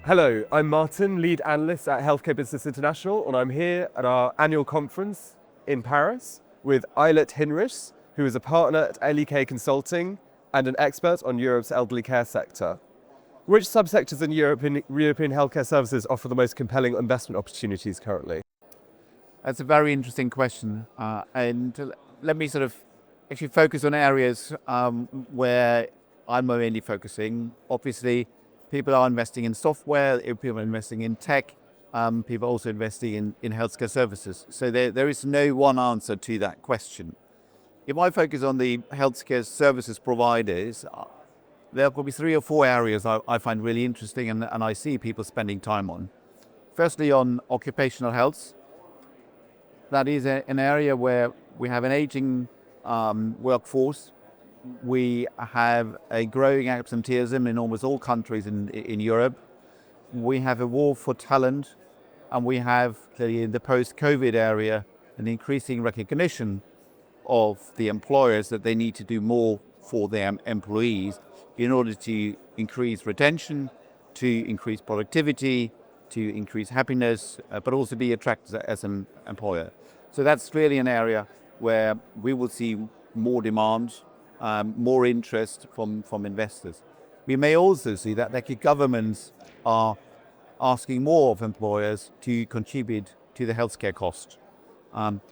Hello, I'm Martin, lead analyst at Healthcare Business International, and I'm here at our annual conference in Paris with Eilert Hinrichs, who is a partner at L.E.K Consulting and an expert on Europe's elderly care sector. Which subsectors in European healthcare services offer the most compelling investment opportunities currently? That's a very interesting question, and let me sort of actually focus on areas where I'm mainly focusing. Obviously, people are investing in software, people are investing in tech, people are also investing in healthcare services. So there is no one answer to that question. If I focus on the healthcare services providers, there are probably 3 or 4 areas I find really interesting and I see people spending time on. Firstly, on occupational health. That is an area where we have an aging workforce. We have a growing absenteeism in almost all countries in Europe. We have a war for talent, and we have clearly in the post-COVID area an increasing recognition of the employers that they need to do more for their employees in order to increase retention, to increase productivity, to increase happiness, but also be attractive as an employer. So that's really an area where we will see more demand, more interest from investors. We may also see that the governments are asking more of employers to contribute to the healthcare cost.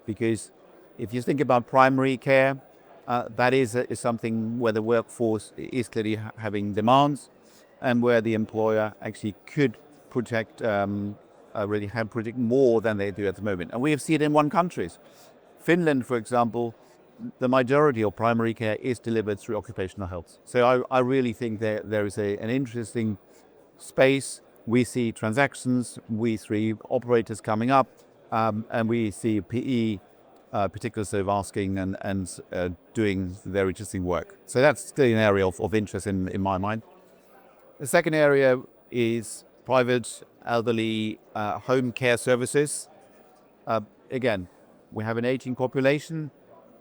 Because if you think about primary care, that is something where the workforce is clearly having demands and where the employer actually could protect more than they do at the moment. And we have seen it in one country. Finland, for example, the majority of primary care is delivered through occupational health. So I really think there is an interesting space. We see transactions, we see operators coming up, and we see PE particularly sort of asking and doing very interesting work. So that's still an area of interest in my mind. The second area is private elderly home care services. Again, we have an aging population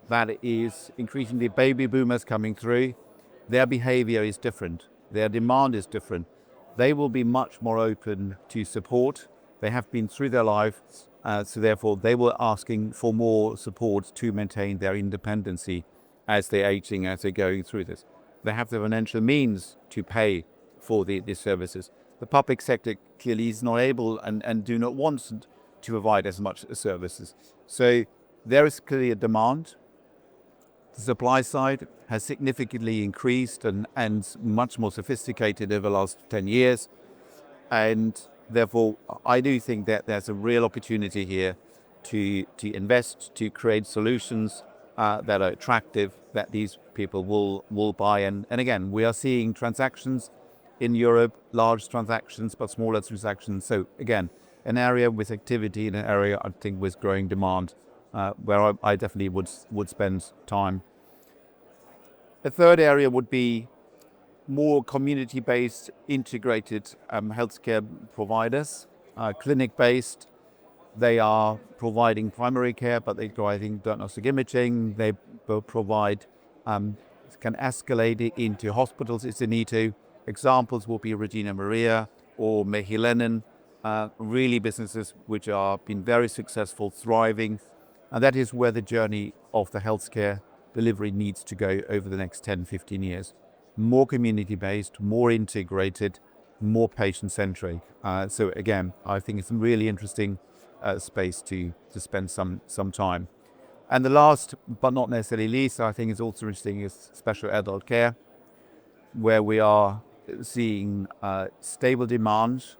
that is increasingly baby boomers coming through. Their behavior is different. Their demand is different. They will be much more open to support. They have been through their lives, so therefore they were asking for more support to maintain their independency as they're aging, as they're going through this. They have the financial means to pay for these services. The public sector clearly is not able and do not want to provide as much services. So there is clearly a demand. The supply side has significantly increased and much more sophisticated over the last 10 years. And therefore, I do think that there's a real opportunity here to invest, to create solutions that are attractive, that these people will buy. And again, we are seeing transactions in Europe, large transactions, but smaller transactions. So again, an area with activity, an area I think with growing demand, where I definitely would spend time. The third area would be more community-based, integrated healthcare providers, clinic-based. They are providing primary care, but they're providing diagnostic imaging. They will provide, can escalate it into hospitals if they need to. Examples will be Regina Maria or Mehiläinen, really businesses which are been very successful, thriving. And that is where the journey of the healthcare delivery needs to go over the next 10, 15 years. More community-based, more integrated, more patient-centric. So again, I think it's a really interesting space to spend some time. And the last, but not necessarily least, I think is also interesting is special adult care, where we are seeing stable demand,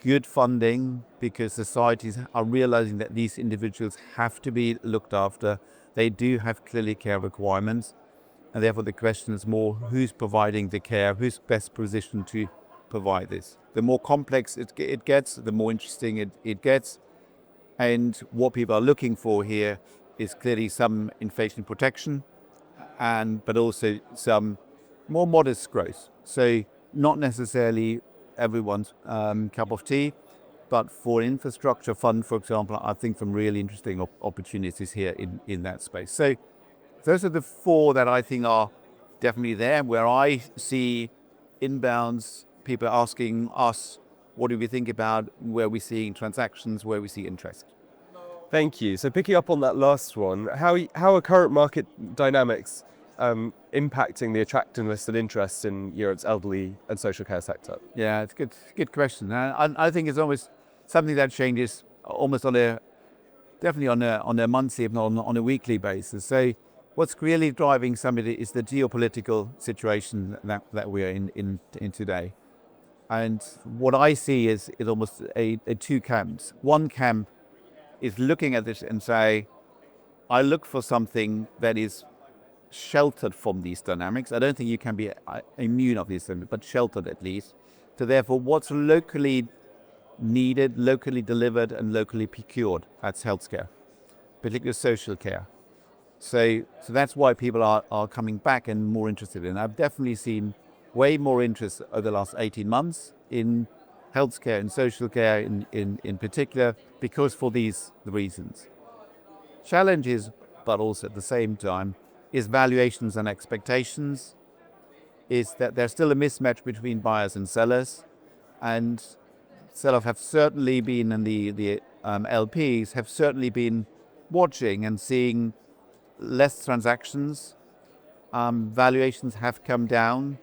good funding, because societies are realizing that these individuals have to be looked after. They do have clearly care requirements. And therefore the question is more, who's providing the care, who's best positioned to provide this. The more complex it gets, the more interesting it gets. And what people are looking for here is clearly some inflation protection, but also some more modest growth. So not necessarily everyone's cup of tea, but for infrastructure fund, for example, I think some really interesting opportunities here in that space. So those are the 4 that I think are definitely there, where I see inbounds, people are asking us, what do we think about, where we see transactions, where we see interest. Thank you. So picking up on that last one, how are current market dynamics impacting the attractiveness and interest in Europe's elderly and social care sector? Yeah, it's a good question. I think it's almost something that changes almost definitely on a monthly, if not on a weekly basis. So what's really driving some of it is the geopolitical situation that we are in today. And what I see is almost a two camps. One camp is looking at this and say, I look for something that is sheltered from these dynamics. I don't think you can be immune of these things, but sheltered at least. So therefore, what's locally needed, locally delivered, and locally procured, that's healthcare, particularly social care. So that's why people are coming back and more interested in. I've definitely seen way more interest over the last 18 months in healthcare and social care in particular, because for these reasons. Challenges, but also at the same time, is valuations and expectations, is that there's still a mismatch between buyers and sellers, and sellers have certainly been, and the LPs have certainly been watching and seeing less transactions. Valuations have come down,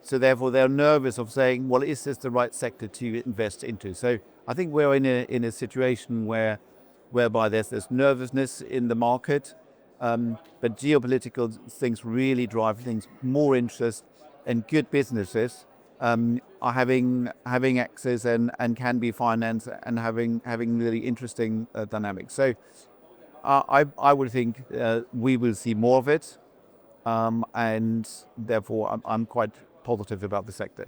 so therefore they're nervous of saying, well, is this the right sector to invest into? So I think we're in a situation whereby there's nervousness in the market, but geopolitical things really drive things, more interest, and good businesses are having access and can be financed and having really interesting dynamics. So I would think we will see more of it, and therefore I'm quite positive about the sector.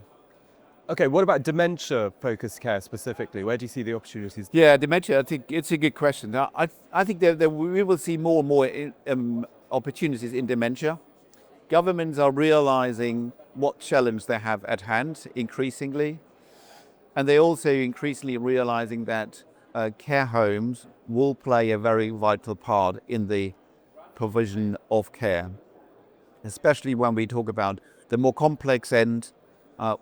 Okay, what about dementia-focused care specifically? Where do you see the opportunities? Yeah, dementia, I think it's a good question. I think that we will see more and more opportunities in dementia. Governments are realizing what challenge they have at hand increasingly, and they're also increasingly realizing that care homes will play a very vital part in the provision of care, especially when we talk about the more complex end,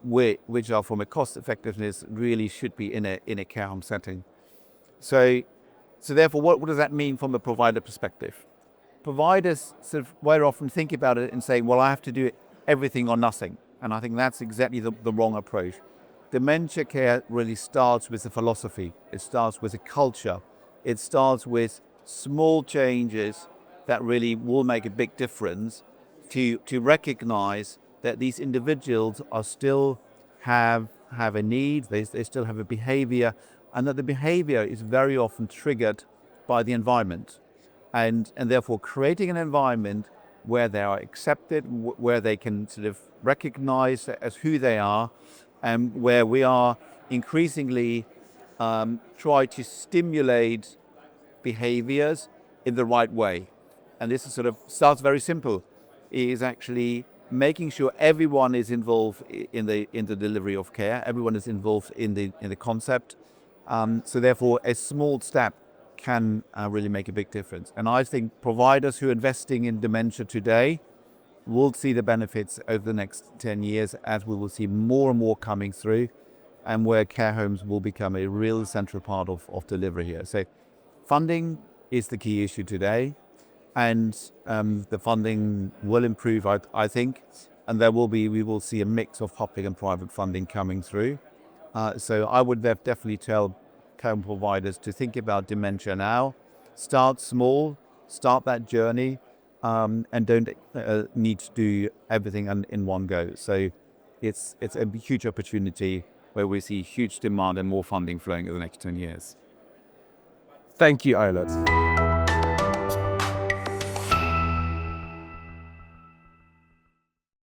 which are from a cost effectiveness really should be in a care home setting. So therefore, what does that mean from a provider perspective? Providers sort of very often think about it and say, well, I have to do everything or nothing. And I think that's exactly the wrong approach. Dementia care really starts with a philosophy. It starts with a culture. It starts with small changes that really will make a big difference to recognize that these individuals are still have a need, they still have a behavior, and that the behavior is very often triggered by the environment. And therefore creating an environment where they are accepted, where they can sort of recognize as who they are, and where we are increasingly try to stimulate behaviors in the right way. And this is sort of starts very simple, is actually making sure everyone is involved in the delivery of care, everyone is involved in the concept. So therefore a small step can really make a big difference. And I think providers who are investing in dementia today will see the benefits over the next 10 years, as we will see more and more coming through, and where care homes will become a real central part of delivery here. So funding is the key issue today, and the funding will improve, I think, and we will see a mix of public and private funding coming through. So I would definitely tell care providers to think about dementia now. Start small, start that journey, and don't need to do everything in one go. So it's a huge opportunity where we see huge demand and more funding flowing over the next 10 years. Thank you, Eilert.